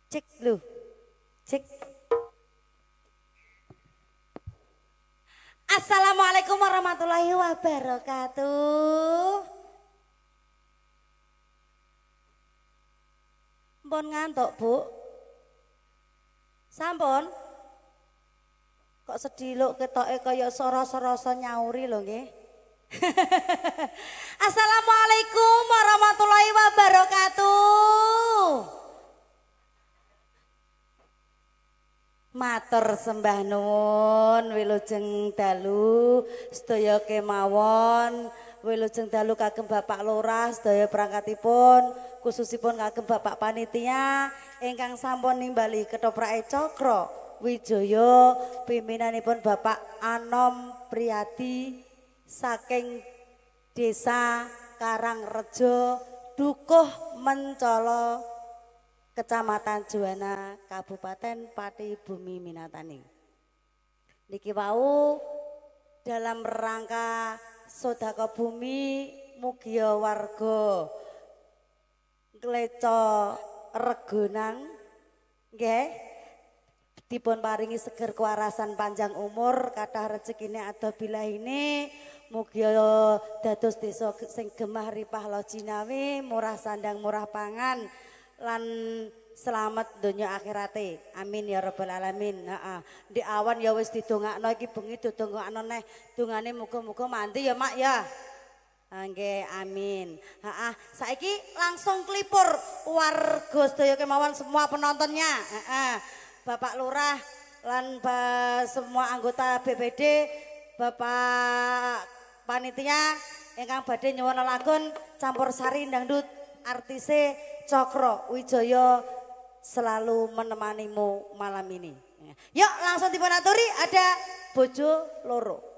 Cek lu, cek. Assalamualaikum warahmatullahi wabarakatuh. Mpun ngantuk, Bu? Sampun? Kok sediluk ketoke kaya soro-soroso nyauri lho nggih. Assalamualaikum warahmatullahi wabarakatuh. Matur sembah nuwun wilujeng dalu sedaya kemawon wilujeng dalu kagem Bapak Lurah sedaya perangkatipun khususipun kagem Bapak Panitia ingkang sampun nimbali kethoprake Cakra Wijaya pimpinanipun Bapak Anom Priyadi saking Desa Karangrejo Dukuh Mencolo Kecamatan Juwana, Kabupaten Pati Bumi Minatani. Niki wau dalam rangka Sodako Bumi Mugia Warga Gleco Regunang, nggih, dipun paringi seger kewarasan panjang umur, kathah rezekine ada bilahine, mugia dados desa sing gemah ripah lojinawi, murah sandang murah pangan. Lan selamat donya akhirate. Amin ya rabbal alamin. Heeh. Di awan ya wis didongakno iki bengi didongakno neh. Dongane muga-muga mandi ya, Mak ya. Nggih, amin. Heeh. Saiki langsung klipur warga sedaya kemawon semua penontonnya. Heeh. Bapak Lurah lan semua anggota BPD, Bapak Panitia ingkang badhe nyuwun lagun campursari dangdut artise Cakra Wijaya selalu menemanimu malam ini. Yuk langsung dipun aturi ada bojo loro.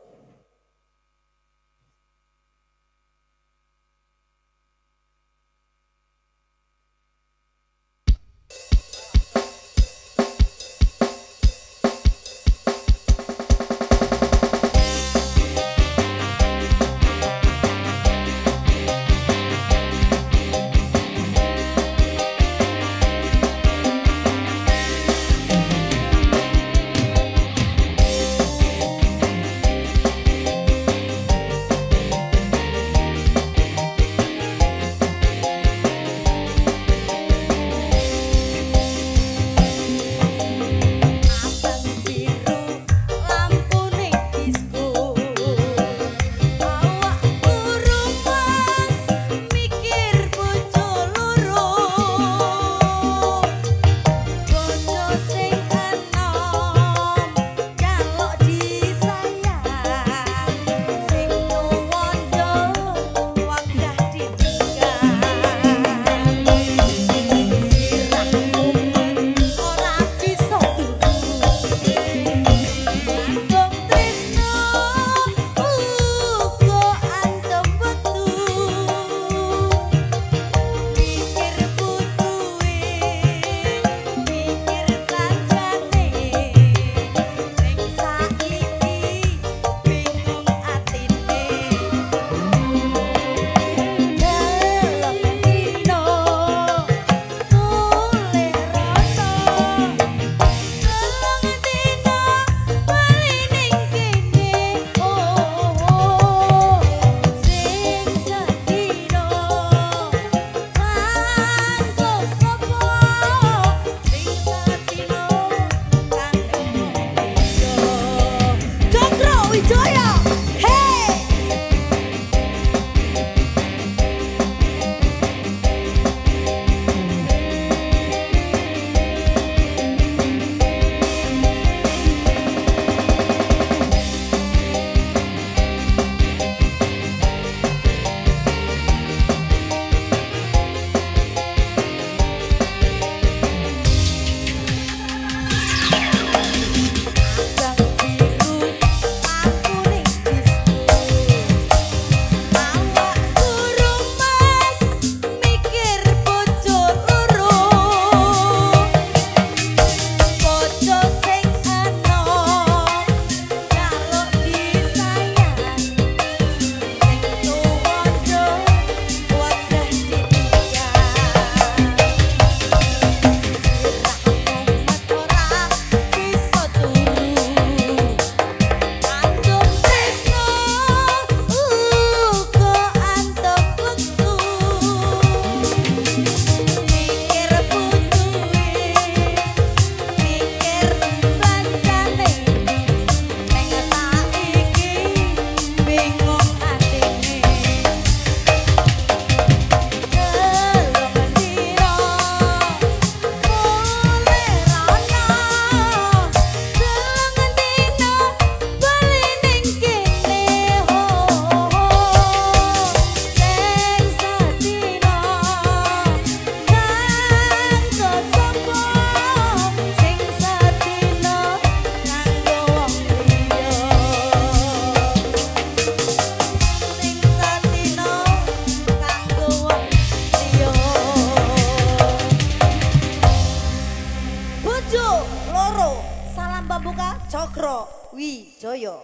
Cokro Wijaya.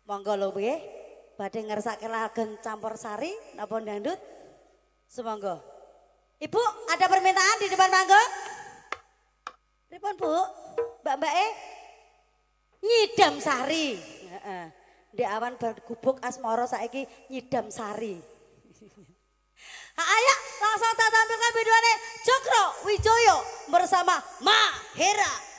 Monggo lho nggih, badhe ngersake lagen campur sari napa dangdut? Semonggo. Ibu, ada permintaan di depan mangga? Pripun, Bu? Mbak-mbake nyidam sari. Heeh. Ndek awan gubuk asmara saiki nyidam sari. Ayo langsung tak tampilkan videonya Cokro Wijaya bersama Mahera.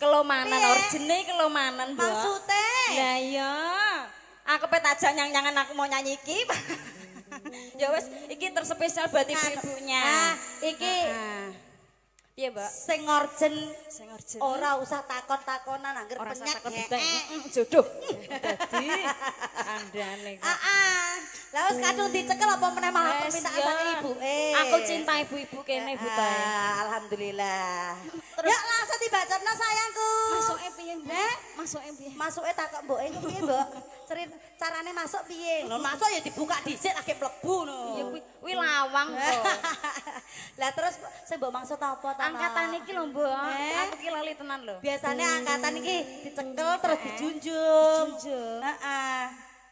Kelomanan origine kelomanan, Mbok. Maksude? Lah iya. Aku pet aja nyang-nyangan aku mau nyanyi iki. Ya wis, iki terspesial buat ibu-ibunya. Iki piye, Mbak? Sing orjen ora usah takon-takonan angger penyek. Jodoh. Dadi kandhane kok. Lah wis kadung dicekel apa meneh malah permintaan saking ibuke. Aku cinta ibu-ibu kene Bu ta. Alhamdulillah. Ya langsung dibacotno sayangku. Masuke piye, Mbak? Masuke piye? Masuke takok mboke iku piye, Mbok? Carane masuk piye? Lho masuk ya dibuka dhisik lagi mlebu no. Ya kuwi lawang kok. Lah terus sing mbok maksud apa ta? Angkatan iki lho, Mbok. Aku ki lali tenan lho. Biasane angkatan iki dicekel terus dijunjung. Heeh.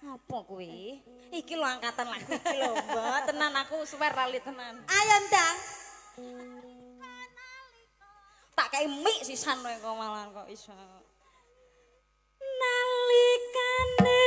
Apa kuwi? Iki lho angkatan lagu iki lho, Mbak. Tenan aku suwer lali tenan. Ayo ndang. Tak kei mik sisan kok malah kok iso. Nalikane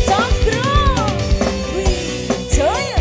Cokro Wijaya.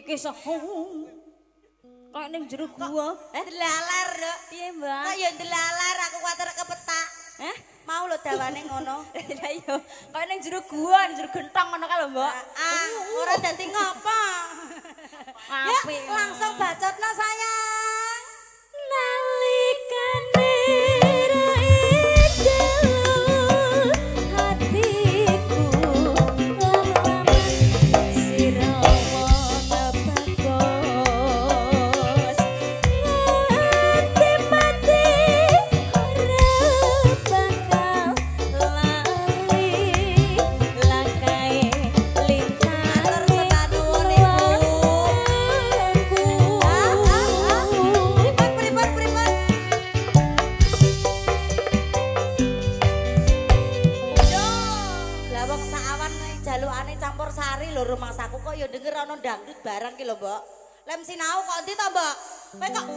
kisah. Kayak ning jero gua. Delalar, Dok. Piye, Mbak? Kok ya delalar aku kuwatir kepetak. Mau lho dawane ngono. Lah iya, kayak ning jero gua, ning jero gentong ngono kae lho, Mbak. Ora dadi ngopo. Ya, Apik. langsung bacotno sayang. Nalikane raidul hatiku lama-lama sirawa nebakos ngerti mati ora bakal lali langkae lintar sedanuwun Ibu. Pripun. Lah wong saawan jalukane campur sari lho rumangsaku kok ya denger ana dangdut barang ki lho, Mbok. Lem sinau kok ndi to, Mbok? Kowe kok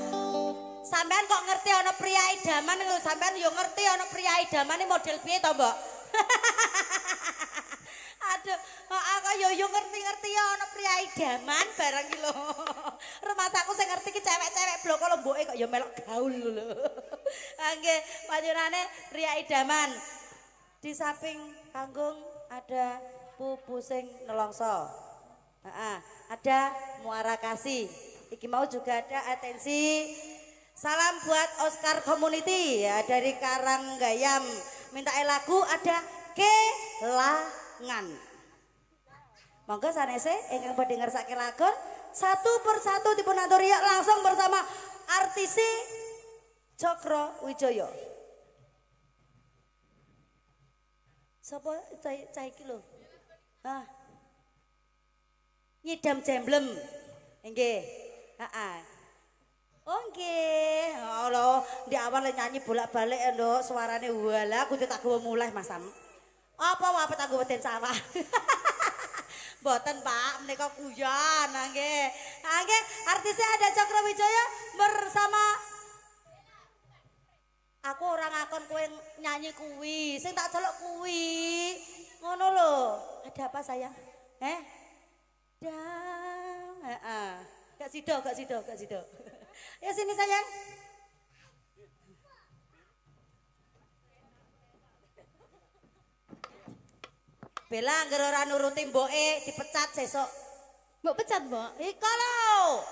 sampean kok ngerti ana pria idaman lho, sampean yo ngerti ana pria idamane model piye to, Mbok? Aduh, aku yo ngerti-ngerti ya ana pria idaman barang ki lho. Rumahsaku sing ngerti ki cewek-cewek bloko lho mboke kok yo melok gaul lho. Nggih, panjenengane pria idaman. Di samping panggung ada Pupu sing nelongso. Ada Muara Kasih. Iki mau juga ada atensi. Salam buat Oscar Community ya dari Karanggayam. Minta lagu ada Kelangan. Monggo sanese ingkang badhe ngersake lagon satu persatu dipun aturi langsung bersama artis Cokro Wijoyo. Sapa cah iki lho? Nyidam jemblem. Nggih. Oh nggih. Allah, di awal nyanyi bolak-balik lho suarane wala kudu tak gowo mulai Mas Sam. Apa wae tak gowo den sawah. Mboten Pak, menika guyon nggih. Nggih, artisnya ada Cokro Wijoyo bersama aku ora ngakon kowe nyanyi kuwi, sing tak celuk kuwi. Ngono lho. Ada apa sayang? Gak sido. Ya sini sayang. Bella anggere ora nuruti mboke dipecat sesuk. Mbok pecat, Mbok? Iko lho.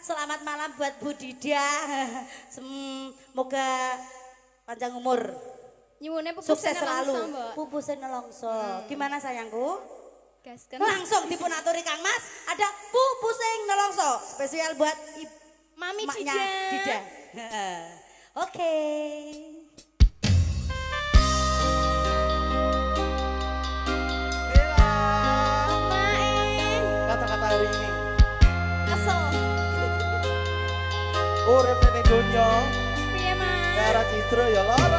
Selamat malam buat Bu Dida. Semoga panjang umur. Nyuwune Sukses selalu. Pupus nelongso. Gimana sayangku? Gasken. Langsung dipun aturi Kang Mas. Ada Pupus nelongso. Spesial buat Mami maknya Dida. Oke. Kata-kata hari ini Kesel. urip ning donya Piye, Mas? ora citra ya lara.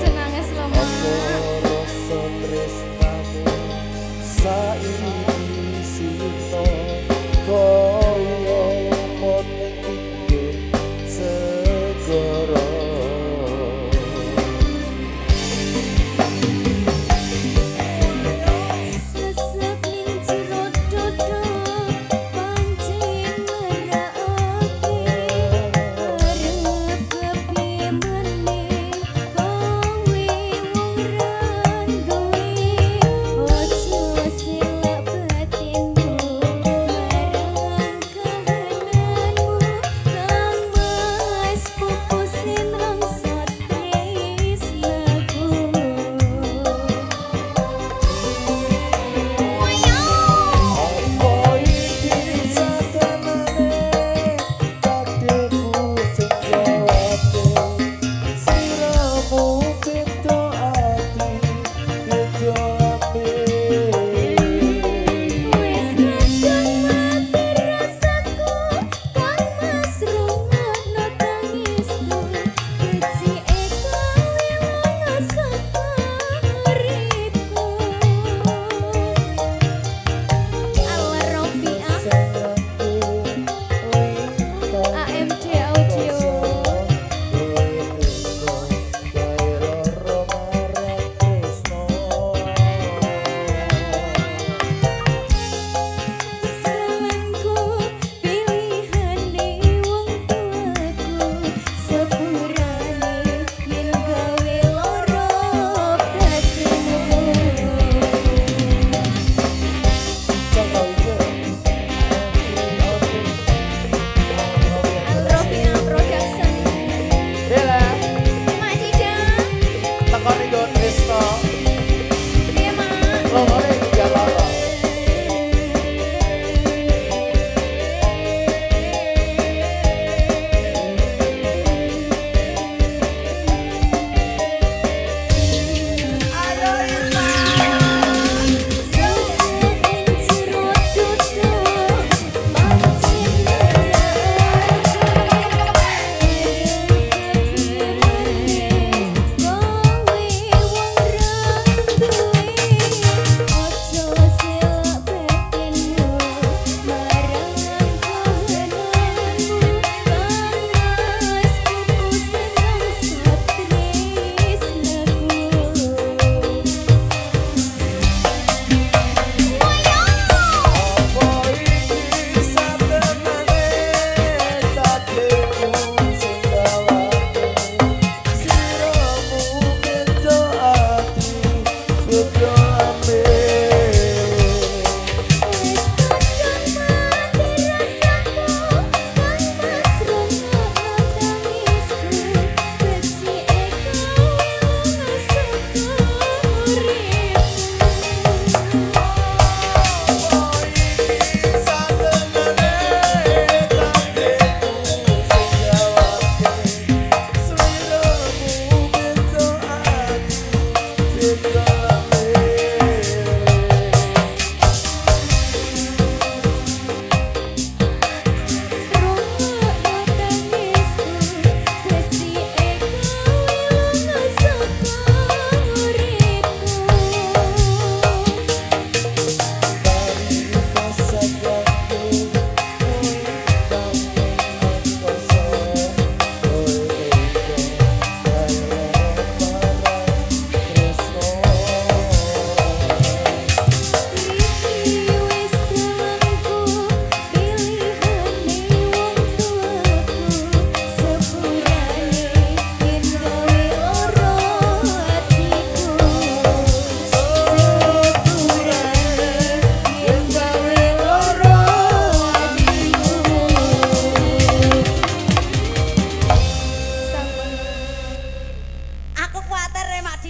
Senangnya selama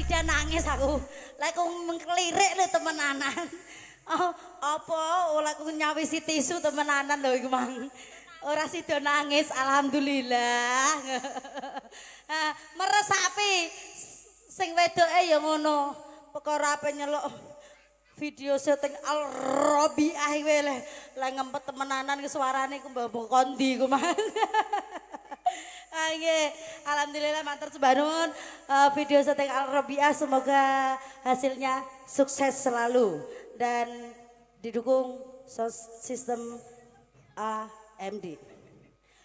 sida nangis aku. Lah aku mengkelirik lho temenanan. Oh, apa ora aku nyawisi tisu temenanan lho iku mang. Ora sida nangis alhamdulillah. Meresapi sing wedoke ya ngono. Perkara ape nyeluk video syuting Al-Rabiah kuwi le ngempet temenanan ke suarane ku mbok kondi ku mang. Nggih, alhamdulillah matur sembah nuwun video syuting Al-Rabiah semoga hasilnya sukses selalu dan didukung sistem AMD.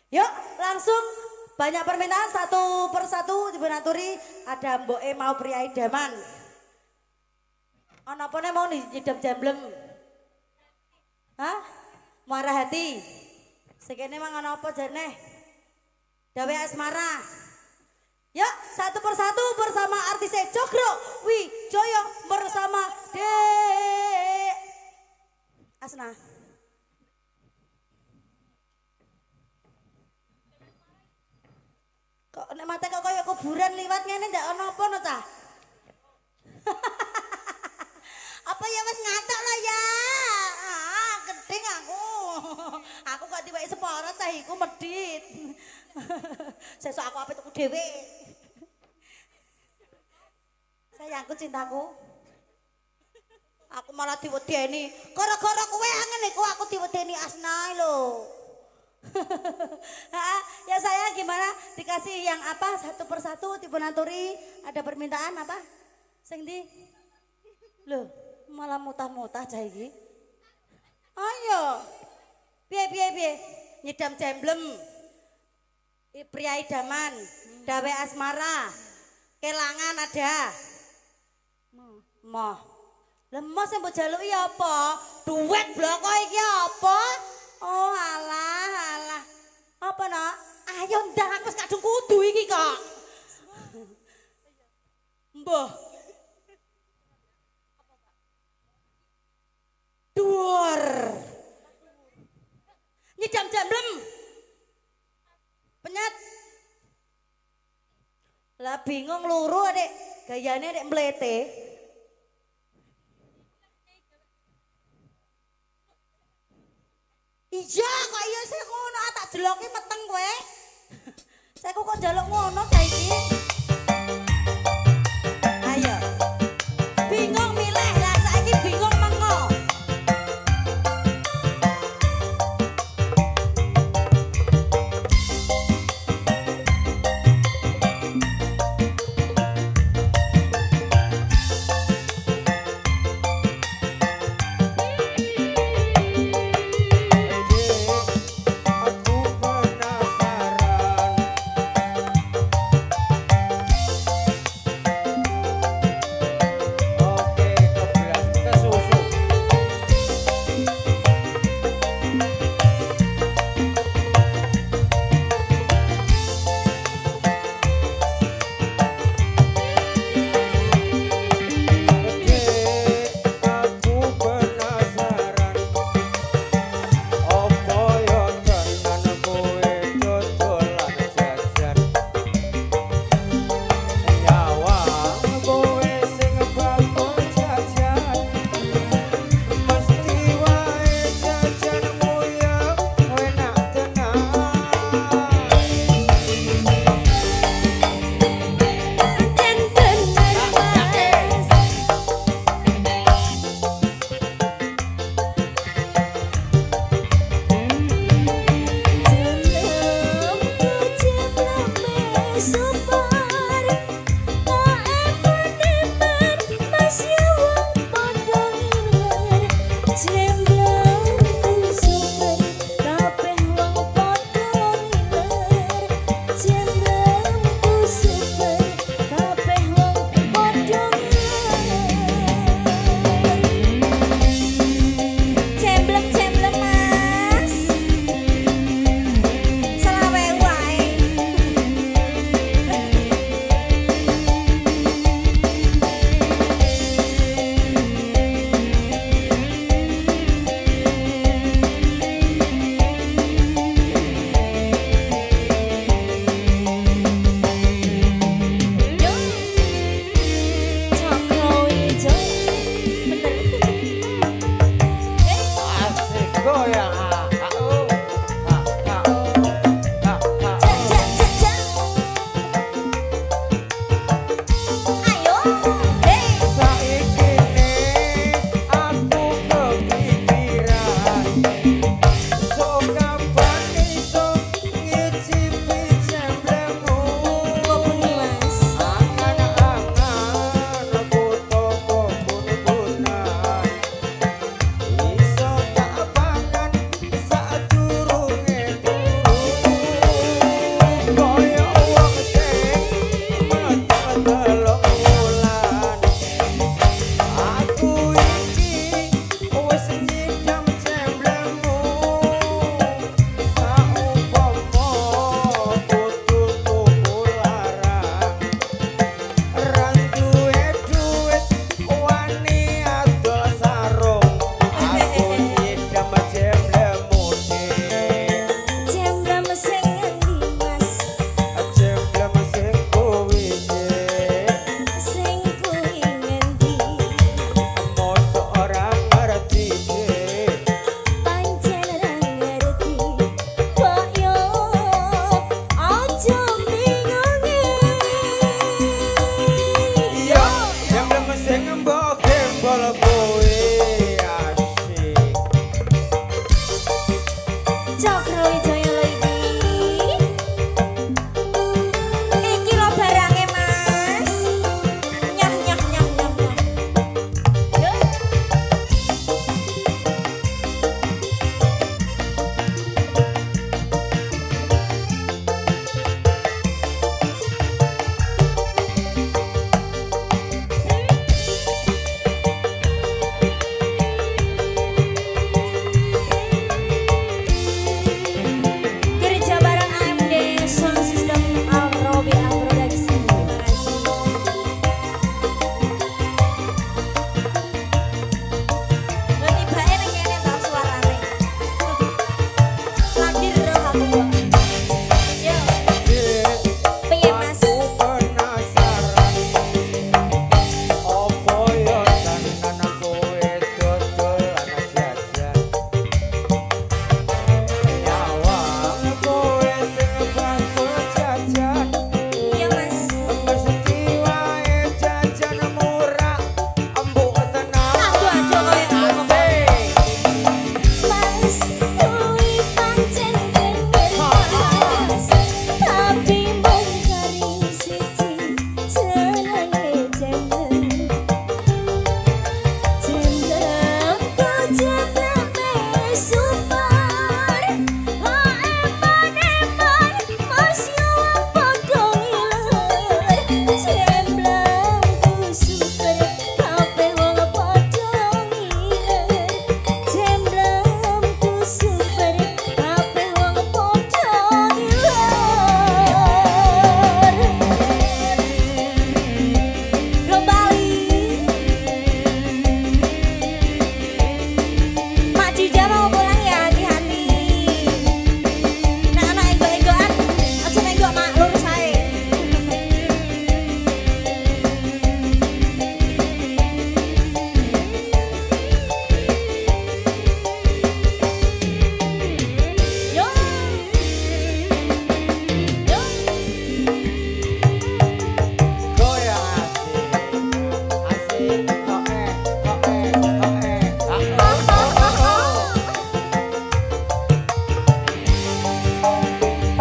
Yuk, langsung banyak permintaan satu persatu dibenaturi ada Mbok mau pria idaman. Ana apane mau nyidam jamblem? Hah? Muara hati. Sekene mang ana apa jane? Dawe asmara. Yuk, satu persatu bersama artis Cokro Wijoyo bersama Dek Asna. Kok nek mate kok kaya kuburan liwat ngene ndak ana apa no cah? Apa ya wis ngatok lah ya. Gedeng aku. Aku kok tiweki separa cah iku medhit. Sesuk aku ape tuku dhewe. Sayangku cintaku. Aku malah diwedeni. Gara-gara kowe ngene iku aku diwedeni Asna lho. Ya saya gimana dikasih yang apa satu persatu dipun-aturi ada permintaan apa? Sing ndi? Loh, malah mutah-mutah cah iki. Ayo. Piye? Nyidam jamblem. Pria idaman, dawe asmara. Kelangan ada. Moh. Lemos sing mbok jaluki apa? Duit bloko iki apa? Oh alah. Apa nak? Ayo ndang aku wis kadung kudu iki kok. Mbah. Duar. Nyidam jamblem. Penyet. Lah bingung luru Adik. Gayane Adik mlete. Iya kok iya sih ngono tak jeloki meteng kowe. Saya kok njaluk ngono saiki. Ayo. Bingung milih lah saiki bingung mengo. Aku penasaran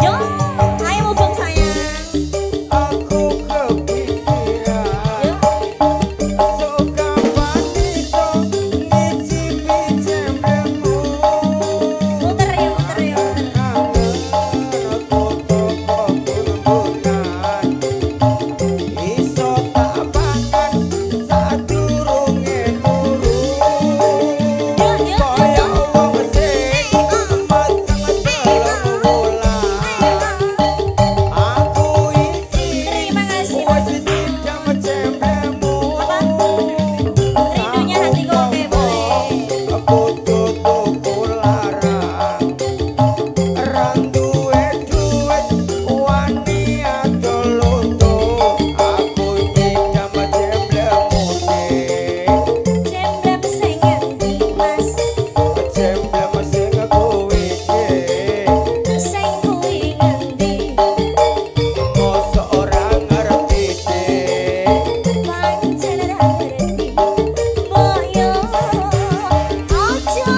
Yo, ayo mubeng sayang. Aku kepikiran Yo. suka paniso ngicipi cembermu. Muter ya, muter ya. Iso tak makan sadurunge turu. Yo, yo, Kaya yo. wong sing mateng telung wulan. Aku iki Terima kasih. wis sidang cembermu. Rindunya hatiku oke boleh. Aku tutuku larang Rang duwe duit wani adoloto. Aku nyidam cemblemu Jemblem sing ngendi mas, cemblem sing kuwi sing kuwi ngendi. mosok ora ngerti Pancen ra ngerti. Moyo aja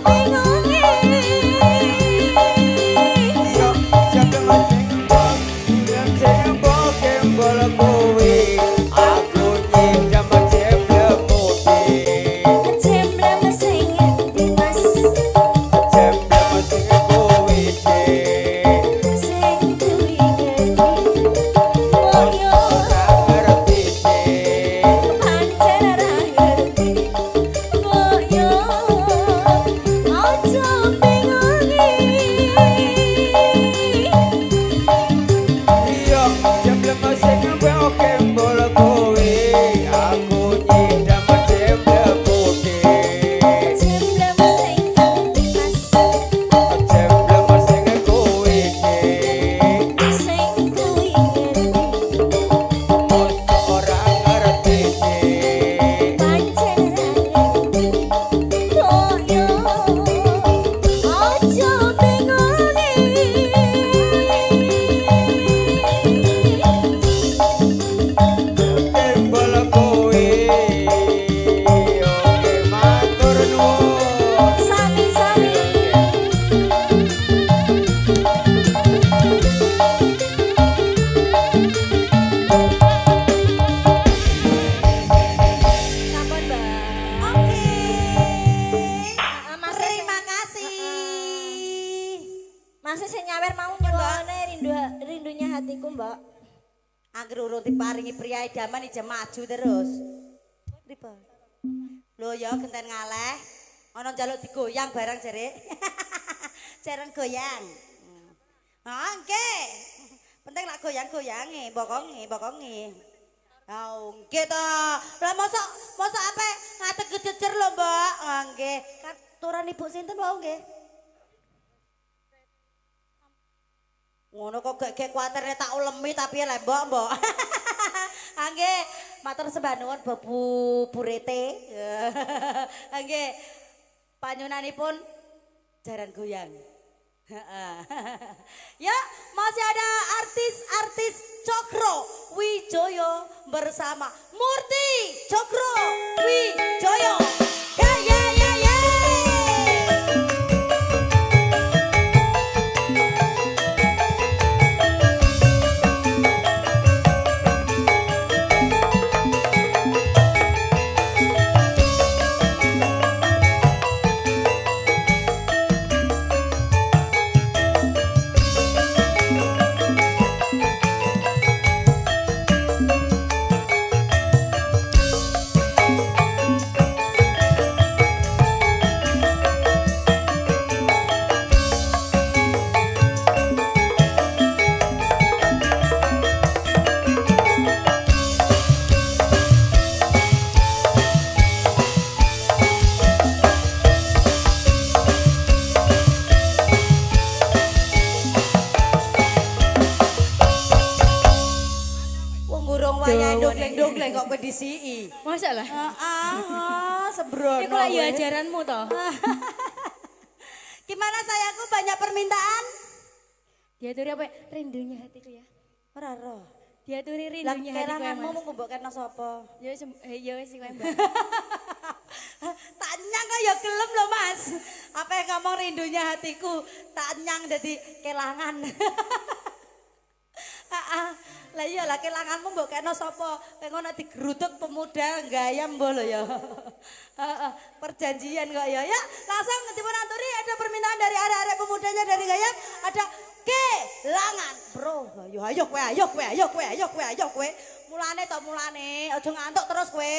bingungi. yo cemblem sing kembol kuwi aku nyidam cemblemu Jemblem sing ngendi mas, cemblem sing kuwi sing kuwi ngendi. Moyo ngerti pancen ra ngerti. Moyo aja bingungi. iya cemblem sing kembol kuwi aku nyidam cemblemu Jemblem sing ngendi mas, cemblem sing kuwi sing kuwi ngendi. mosok ora ngerti Pancen ra ngerti. Moyo aja bingungi. Kembol kuwi oke matur nuwun Sami-sami. Sampun, Mbak. Oke. Mas Terima kasih. Masih sing nyawer mau nyuwune rindunya hatiku, Mbak. Angger urung diparingi pria idaman ija maju terus. Ripa. Lho ya genten ngaleh. Ana njaluk digoyang barang jere. Jaren goyang. Ah nggih. Penting lak goyang-goyange, bokonge. Ah nggih to. Lah mosok ape ngadeg jejer lho, Mbak. Ah nggih. Katuran Ibu sinten wau nggih? Ngono kok gek kuatirnya tak ulemi tapi ya mbok. Angge, matur sembah nuwun Babu Burete. Angge, panyunanipun jaran goyang. Ya, masih ada artis-artis Cokro Wijoyo bersama Murti Cokro Wijoyo. Ya ya ya ya. wayahe dogleng-dogleng kok kowe disiki. Masalah. Heeh, sembrono. Iku lah ya kowe. ajaranmu toh. Gimana sayangku banyak permintaan? Diaturi apa? Rindunya hatiku ya. Ora roh. Diaturi Lah rindunya hati kowe kelanganmu Mas. mau mbok kena sapa? Ya wis kowe Mbak. Tak nyang kok ya gelem lho Mas. Apa yang ngomong rindunya hatiku, tak nyang dadi kelangan. Lah iya lah kelanganmu mbok kena sapa? Pengen nek digeruduk pemuda gayam mbok lho ya. Perjanjian kok ya. Ya, langsung dipun aturi ada permintaan dari arek-arek pemudanya dari gayam, ada kelangan. Bro, ayo kowe. Mulane to mulane, aja ngantuk terus kowe.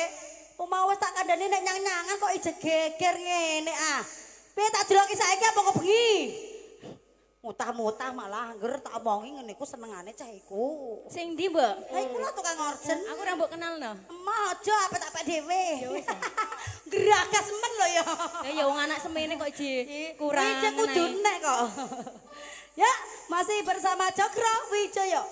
Mau wis tak kandhani nek nyang-nyangan kok ije geger ngene ah. Piye tak jeloki saiki apa kok bengi? Mutah-mutah malah angger tak omongi ngene iku senengane cah iku. Sing ndi, Mbak? Lah iku lho tukang orjen. Aku ora mbok kenal no. Emah aja apa tak pek dhewe. Geragas men lho ya. Ya wong anak semene kok kurang. Ije kudu nek kok. Ya, masih bersama Cokro Wijaya.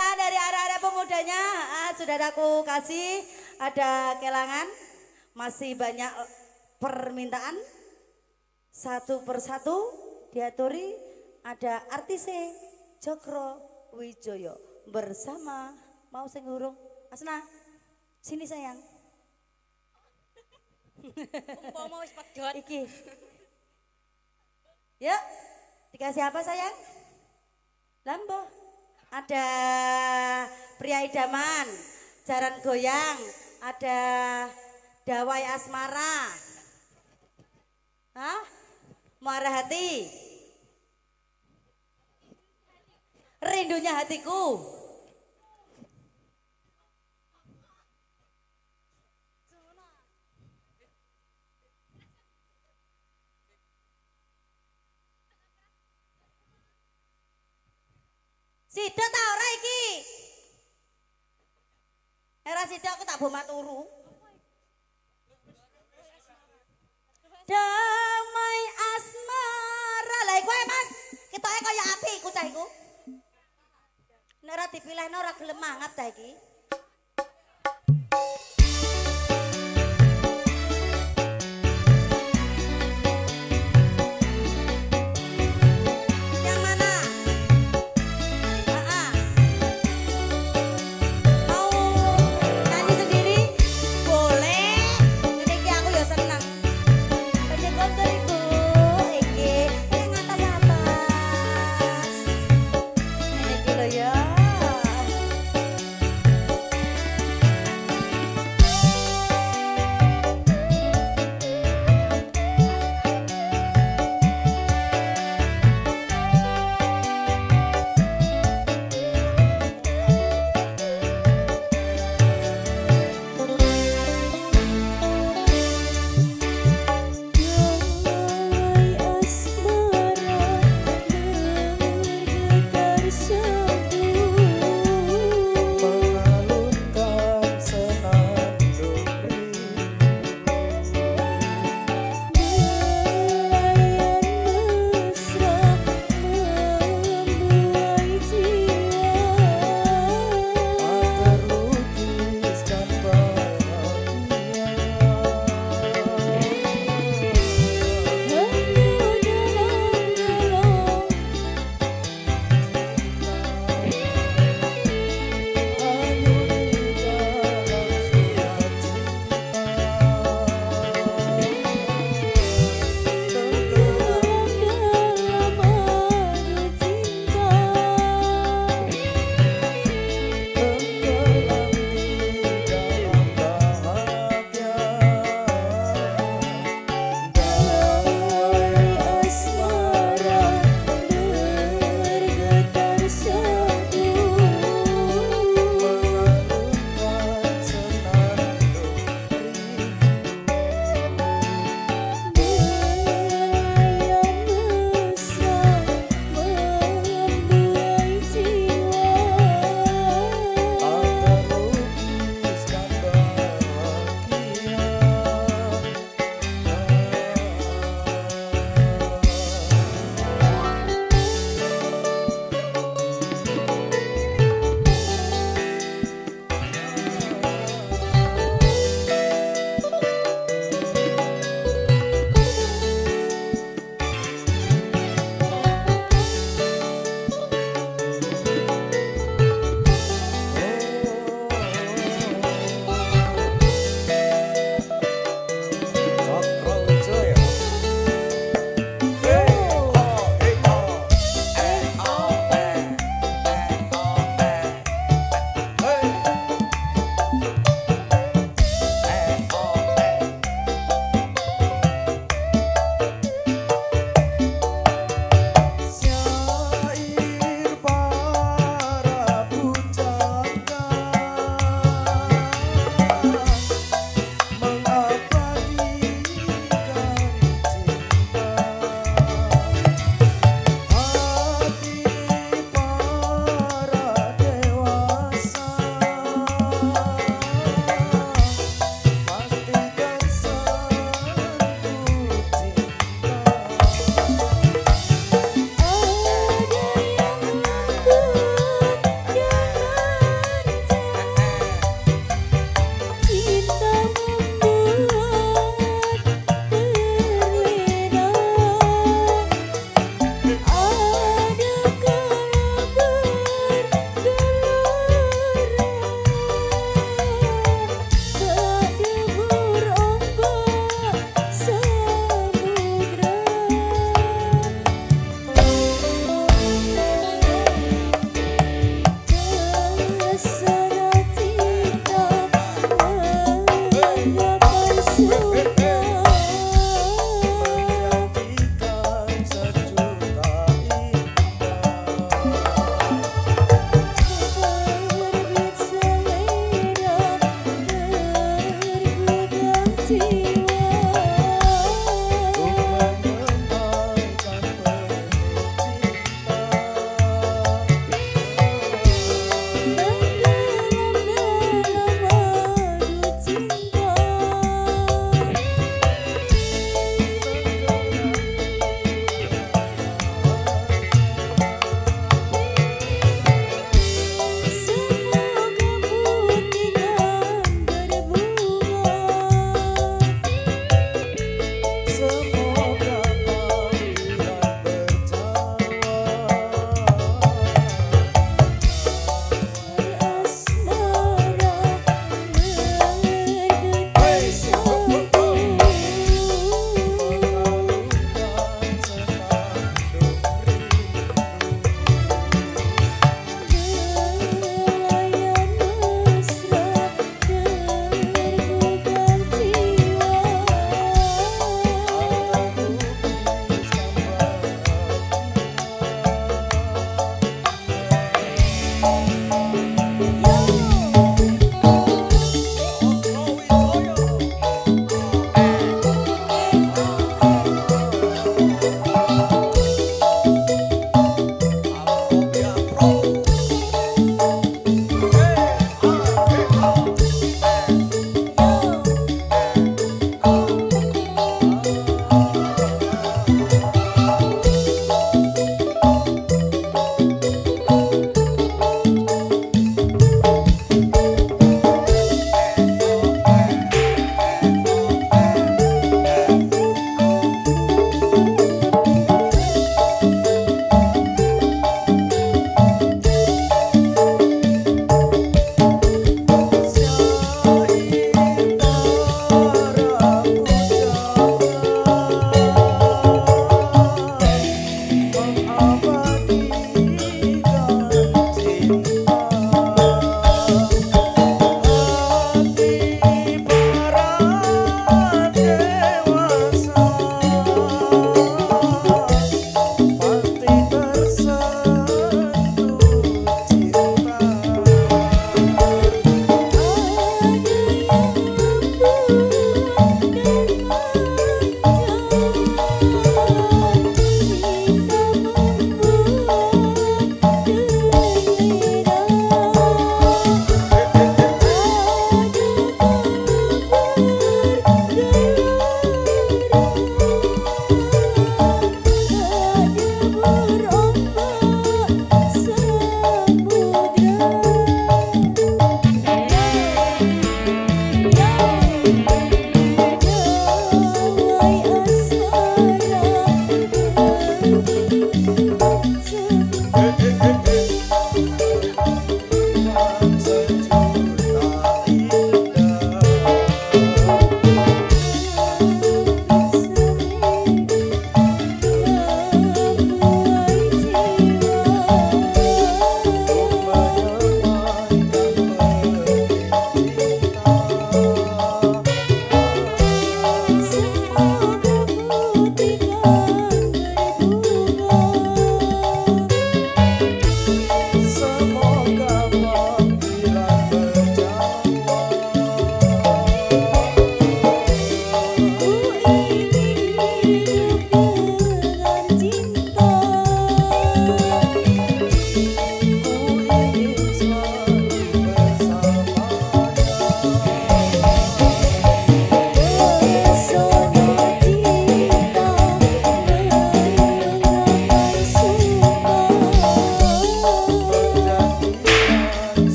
permintaan dari arah-arah pemudanya sudah aku kasih. Ada kelangan, masih banyak permintaan. Satu persatu diaturi. Ada artise Jokro Wijoyo bersama mau sing urung Asna. Sini sayang. Umpama wis pedhot. Iki. Yuk, dikasih apa sayang? Lambo. Ada pria idaman, jaran goyang, ada dawai asmara. Hah? Muara hati. Rindunya hatiku. Sida ta ora iki? Era sida aku tak bomat turu. Damai asmara. Lah kowe Mas, ketoke kaya api iku cah iku. Nek ora dipilihno ora gelem mangap ta iki.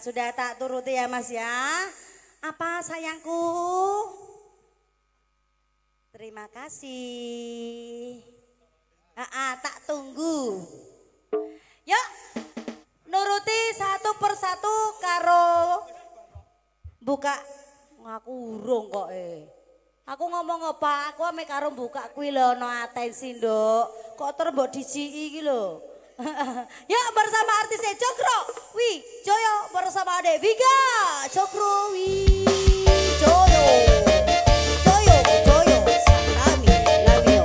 sudah tak turuti ya Mas ya. Apa sayangku? Terima kasih. Tak tunggu. Yuk, nuruti satu persatu karo buka. Aku urung kok Aku ngomong apa? Aku ame karo buka kuwi lho no atensi, Nduk. Kok terus mbok diciki iki lho. Ya bersama artisnya Cokro Wijoyo bersama Devika Cokro Wijoyo. Joyo Salami Lamio.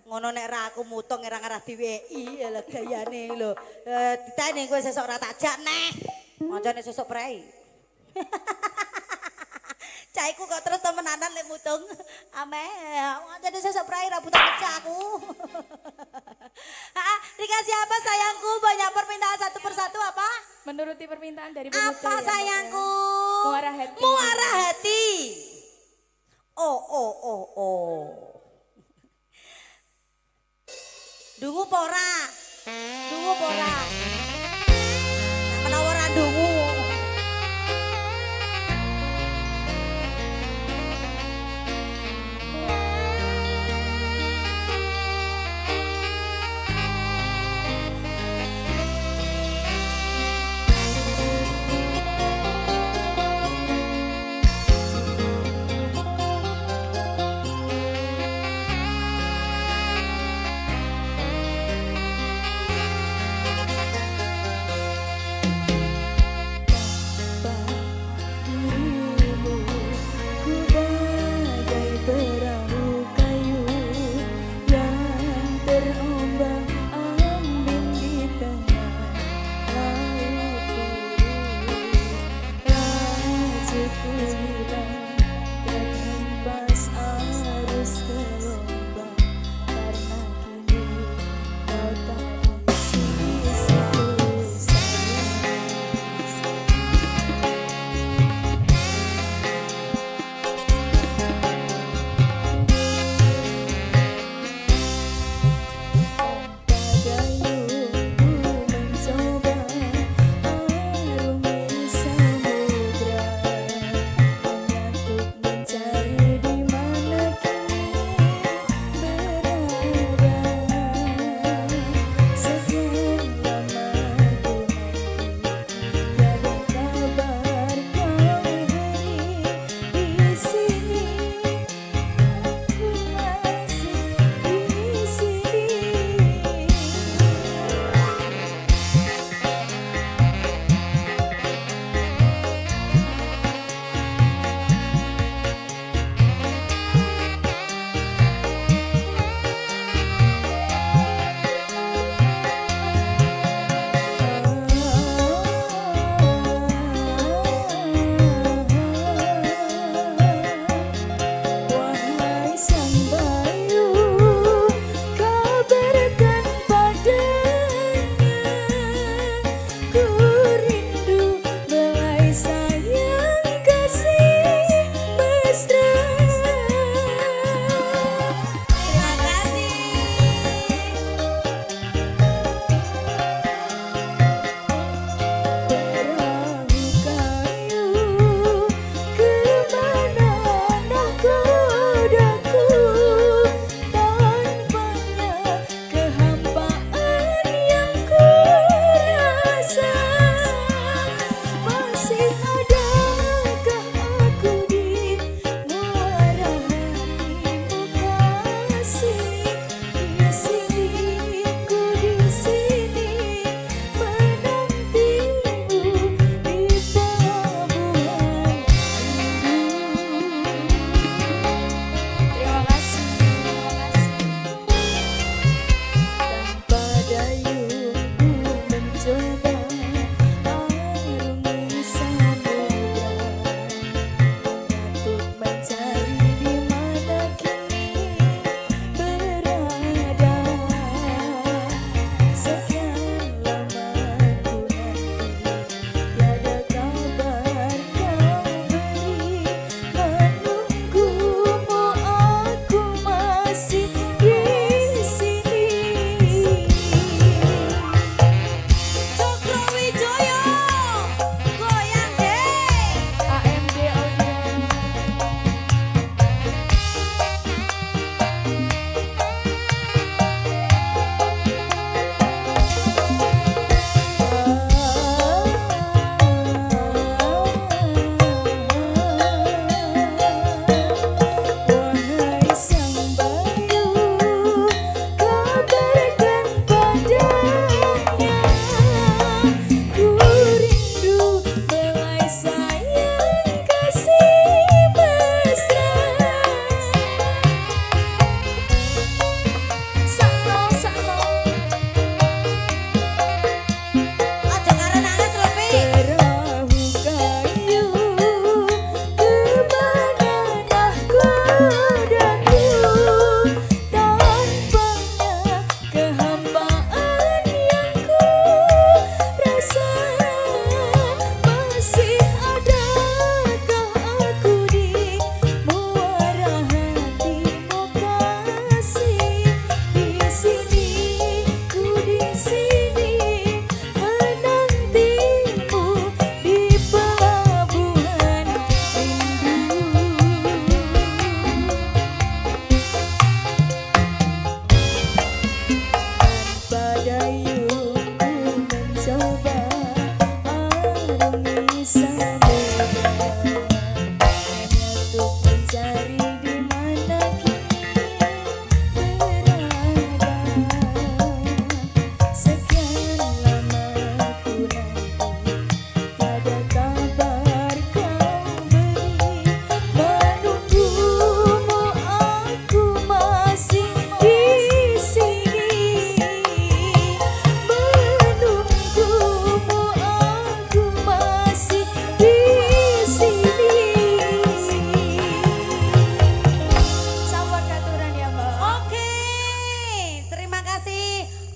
Ngono nek ra aku mutong ora ngarah diweki lha gayane lho. Ditane kowe sesuk ora tajak neh. Mancane sesuk prei. Caiku kok terus temenanan lek mutung. Ame, mancane sesuk prei ra butuh pecah aku. Dikasih apa sayangku? Banyak permintaan satu persatu apa? Menuruti permintaan dari Bu Apa sayangku? Muara hati. Muara hati. Oh. Dungu pora. Menawaran dungu.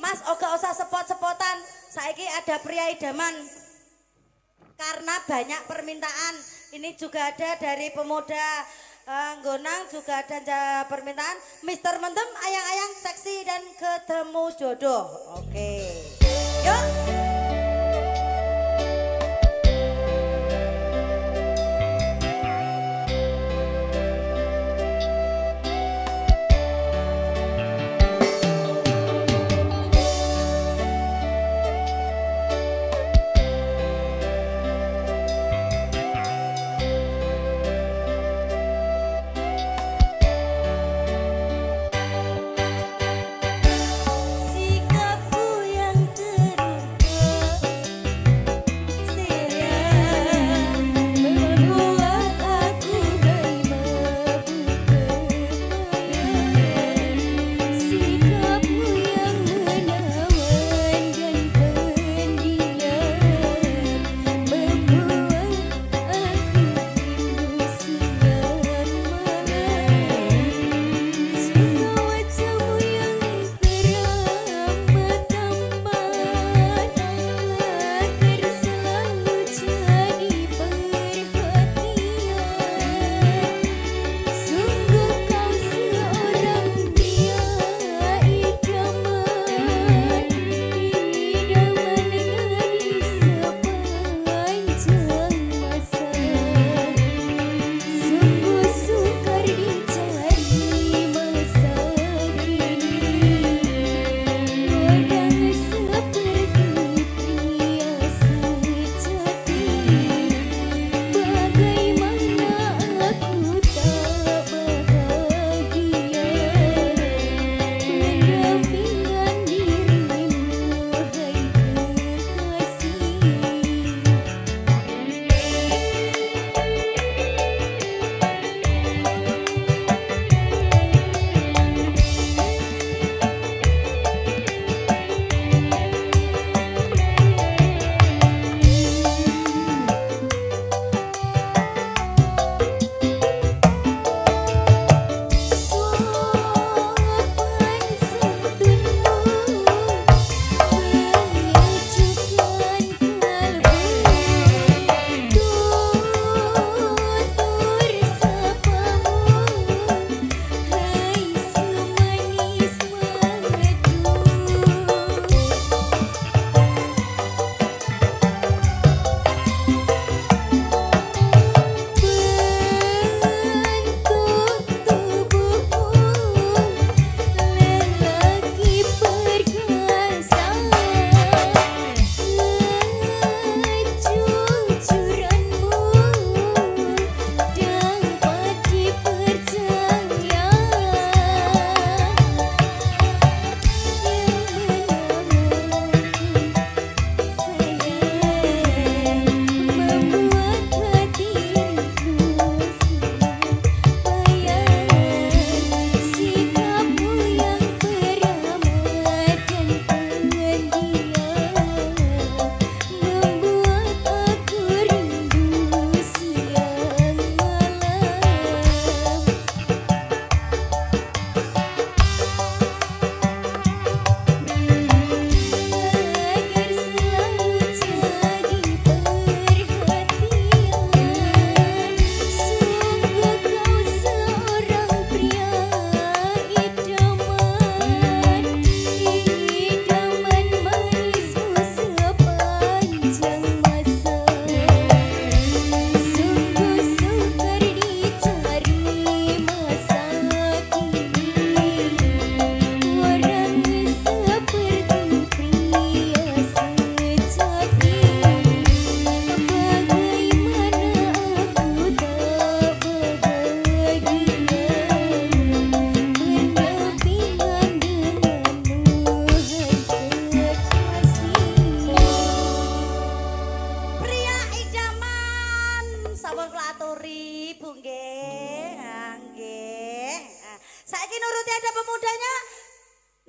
Mas oga usah sepot-sepotan. Saiki ada pria idaman. Karena banyak permintaan. Ini juga ada dari pemuda Gonang, juga ada permintaan Mister Mendem, ayang-ayang seksi dan ketemu jodoh. Oke. Yuk.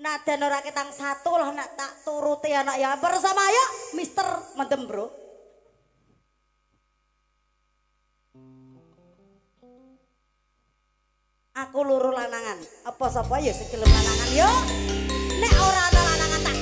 Nadan ora ketang satu lah nak tak turuti anak ya bersama ya Mister Mendem bro. Aku luru lanangan, apa sapa ya segelem lanangan yo. Nek ora ana lanangan tak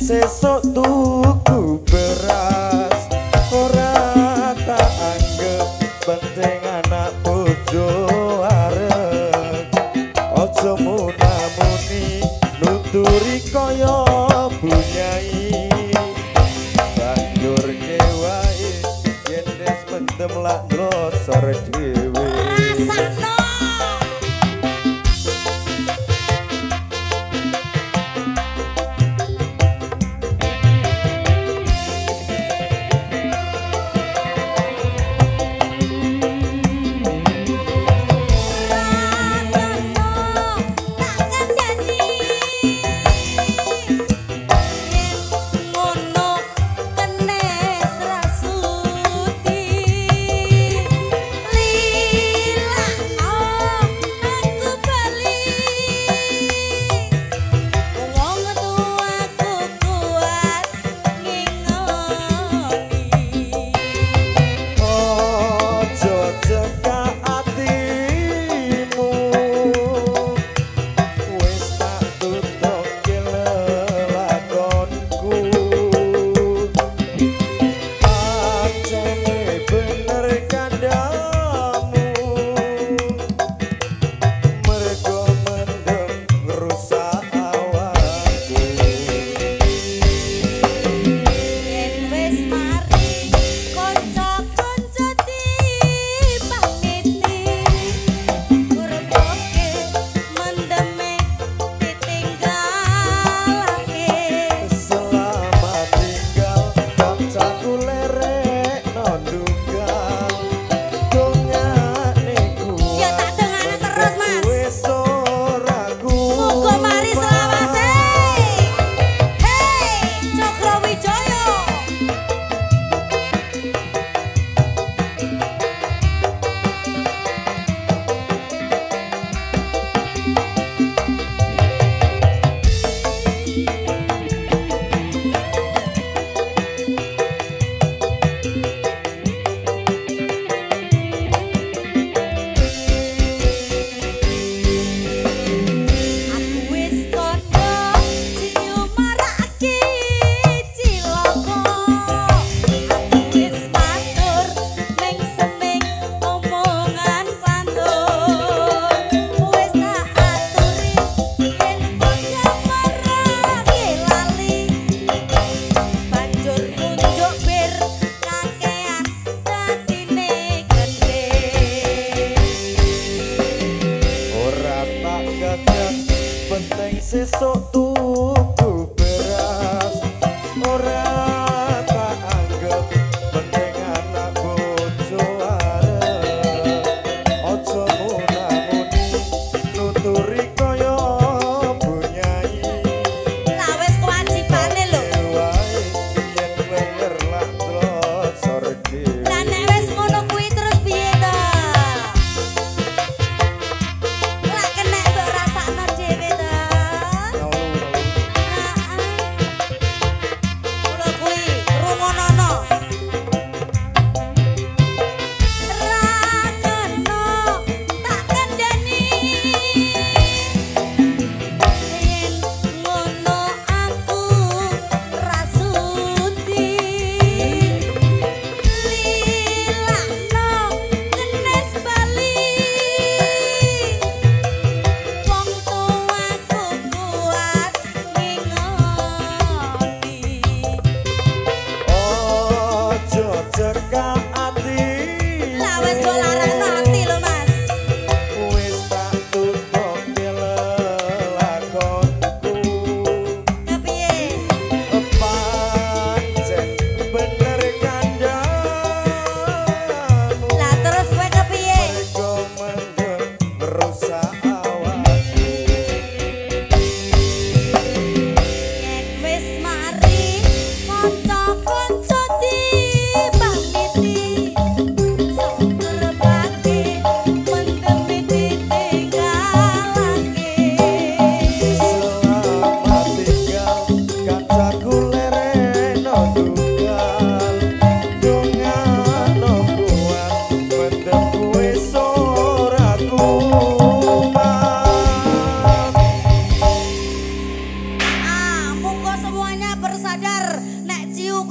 sesuk tuku beras ora tak anggap penting anak bojo arep aja munamuni nuturi kaya bunyai banjur kewae yen wis mendem lak nglosor dhewe Rasakno. Li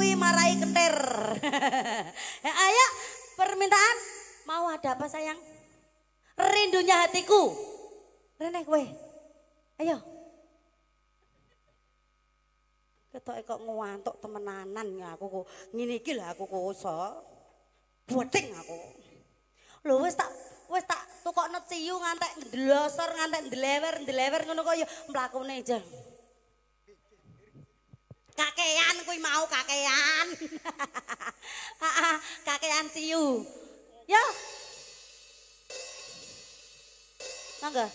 kuwi marai kentir. Ya, ayo permintaan mau ada apa sayang? Rindunya hatiku. Rene kowe. Ayo. Ketoke kok ngantuk temenanan ya aku kok ngene iki lho aku kok iso. Buating aku. Lho wis tak tukokno ciyu ngantek ndlosor ngantek ndlewer ngono kok ya mlakune aja. Kakean kuwi mau kakean. Kakean ciyu. Ya. Mangga.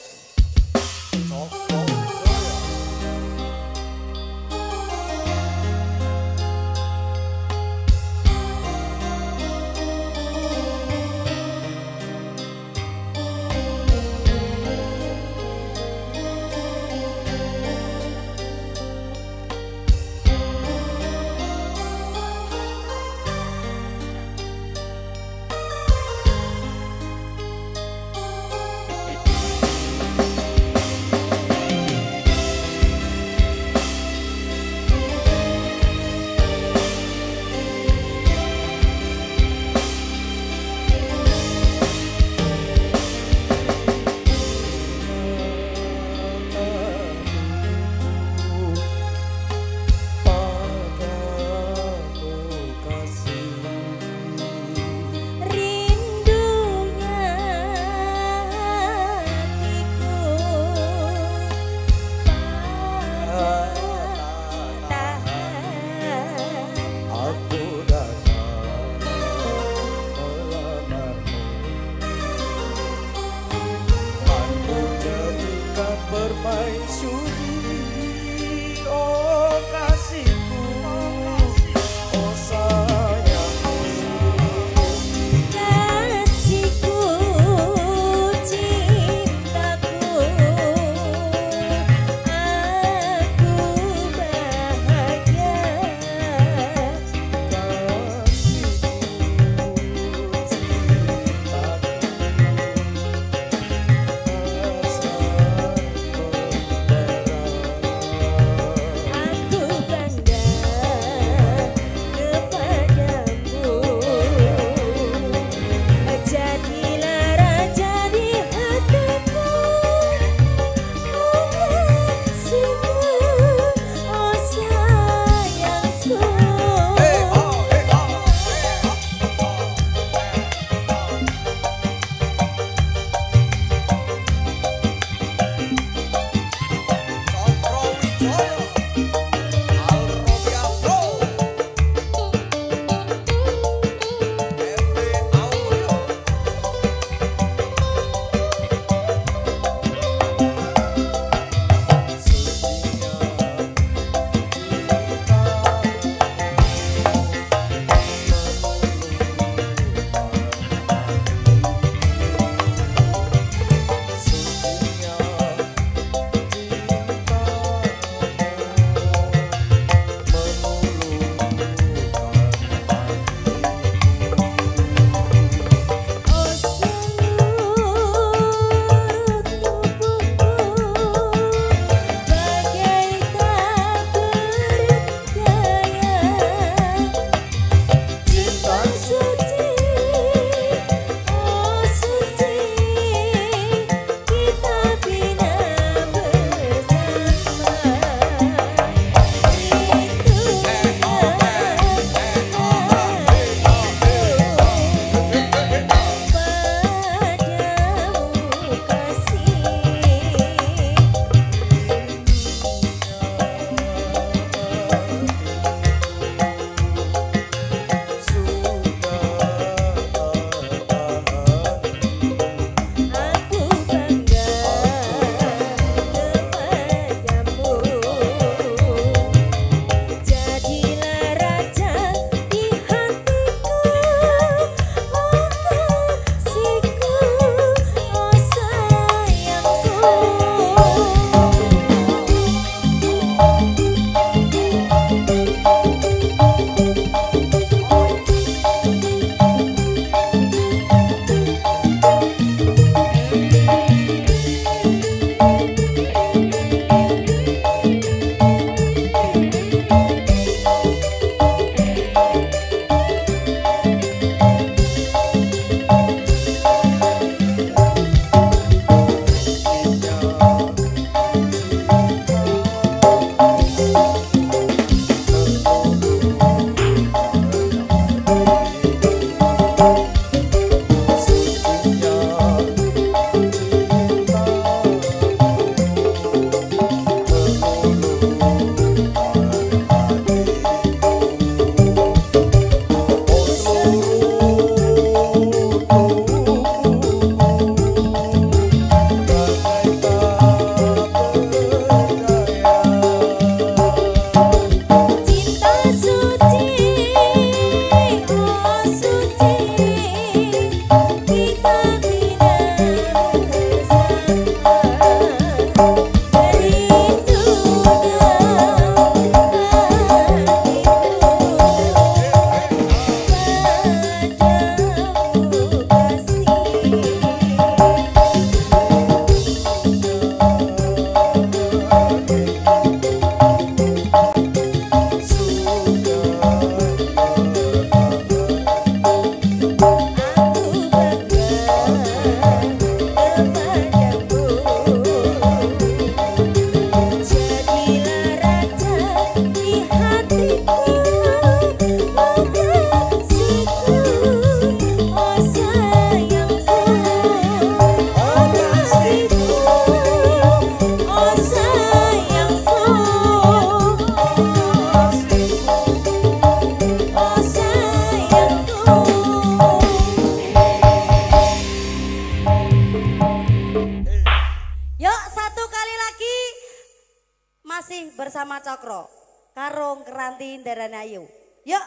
Soma Cokro karung keranti Ndarani Ayu. Yuk.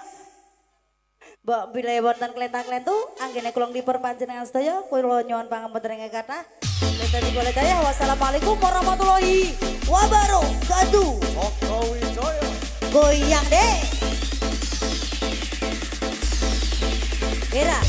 Mbok bilih wonten klentang-klentu anggene kula nglipur panjenengan sedaya kula nyuwun pangapunten ing kathah. Wassalamualaikum warahmatullahi wabarakatuh. Oko Wijaya. Goyang deh. Era.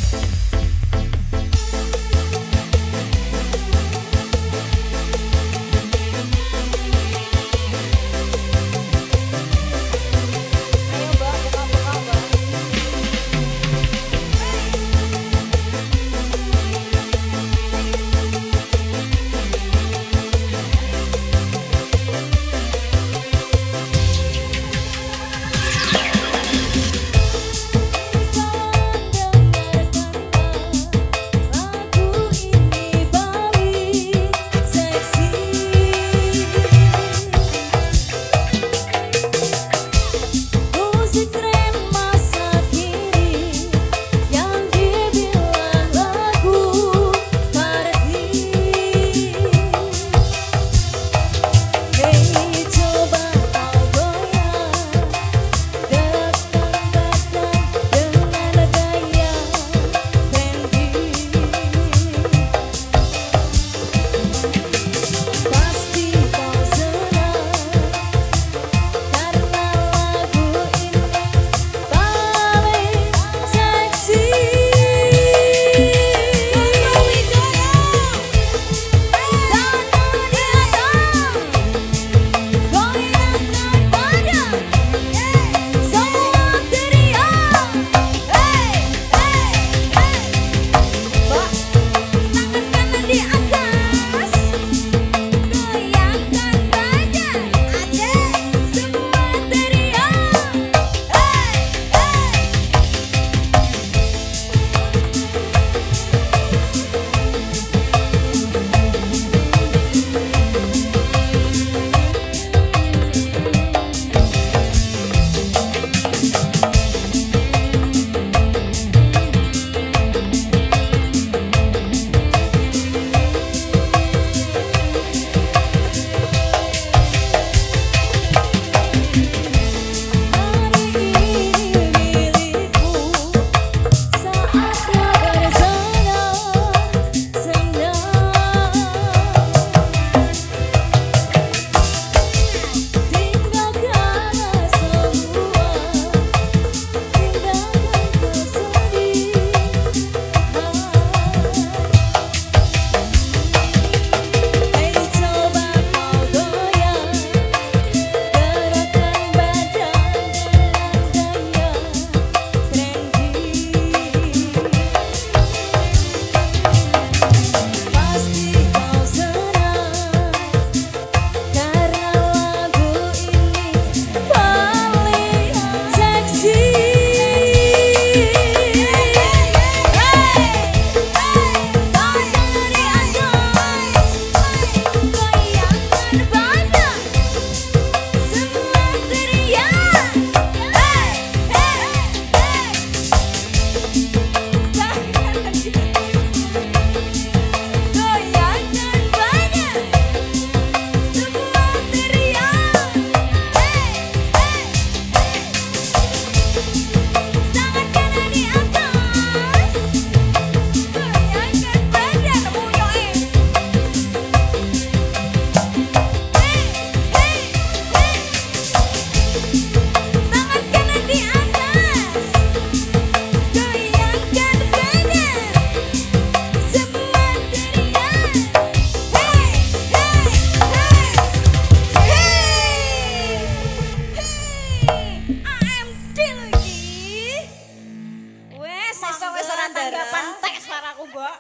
Tanggapan tek suaraku, Mbok.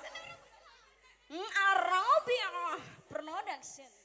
Arabi production.